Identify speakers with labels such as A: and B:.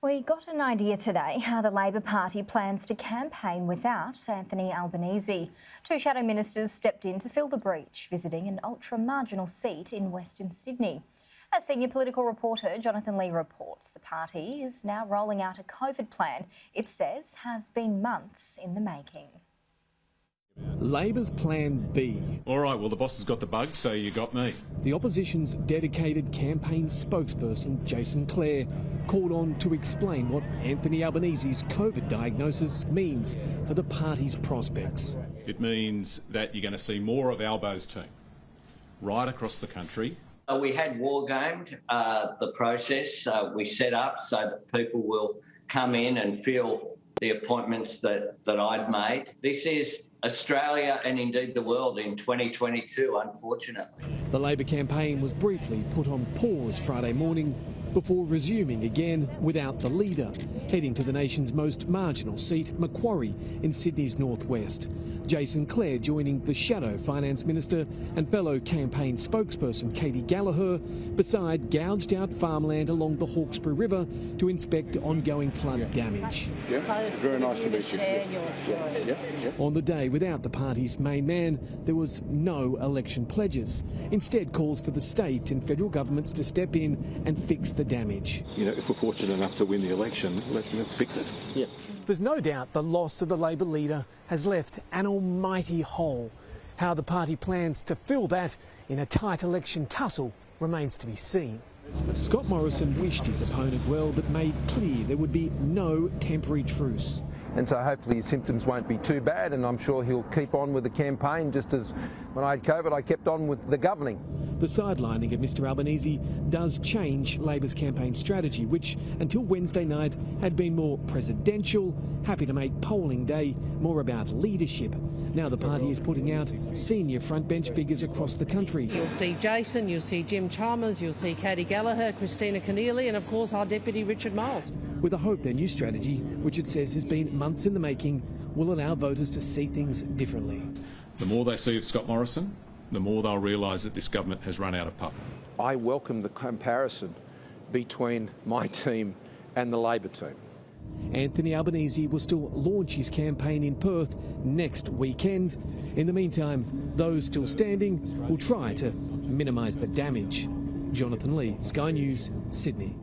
A: We got an idea today how the Labor Party plans to campaign without Anthony Albanese. Two shadow ministers stepped in to fill the breach, visiting an ultra-marginal seat in Western Sydney. As senior political reporter Jonathan Lee reports, the party is now rolling out a COVID plan it says has been months in the making.
B: Labor's Plan B.
C: All right, well, the boss has got the bug, so you got me.
B: The opposition's dedicated campaign spokesperson, Jason Clare, called on to explain what Anthony Albanese's COVID diagnosis means for the party's prospects.
C: It means that you're going to see more of Albo's team right across the country.
D: We had war-gamed the process we set up so that people will come in and fill the appointments that I'd made. This is Australia and indeed the world in 2022, unfortunately.
B: The Labor campaign was briefly put on pause Friday morning before resuming again without the leader, heading to the nation's most marginal seat, Macquarie, in Sydney's northwest. Jason Clare joining the shadow finance minister and fellow campaign spokesperson Katie Gallagher beside gouged out farmland along the Hawkesbury River to inspect ongoing flood damage.
E: Yeah, very nice to meet you.
A: Share your story.
B: On the day without the party's main man, there was no election pledges. Instead, calls for the state and federal governments to step in and fix the damage.
E: You know, if we're fortunate enough to win the election, let's fix it.
B: Yeah. There's no doubt the loss of the Labor leader has left an almighty hole. How the party plans to fill that in a tight election tussle remains to be seen. Scott Morrison wished his opponent well, but made clear there would be no temporary truce.
F: And so hopefully his symptoms won't be too bad, and I'm sure he'll keep on with the campaign, just as when I had COVID I kept on with the governing.
B: The sidelining of Mr Albanese does change Labor's campaign strategy, which until Wednesday night had been more presidential, happy to make polling day more about leadership. Now the party is putting out senior frontbench figures across the country.
G: You'll see Jason, you'll see Jim Chalmers, you'll see Katie Gallagher, Christina Keneally and of course our Deputy Richard Miles.
B: With a hope their new strategy, which it says has been months in the making, will allow voters to see things differently.
C: The more they see of Scott Morrison, the more they'll realise that this government has run out of pup.
F: I welcome the comparison between my team and the Labor team.
B: Anthony Albanese will still launch his campaign in Perth next weekend. In the meantime, those still standing will try to minimise the damage. Jonathan Lee, Sky News, Sydney.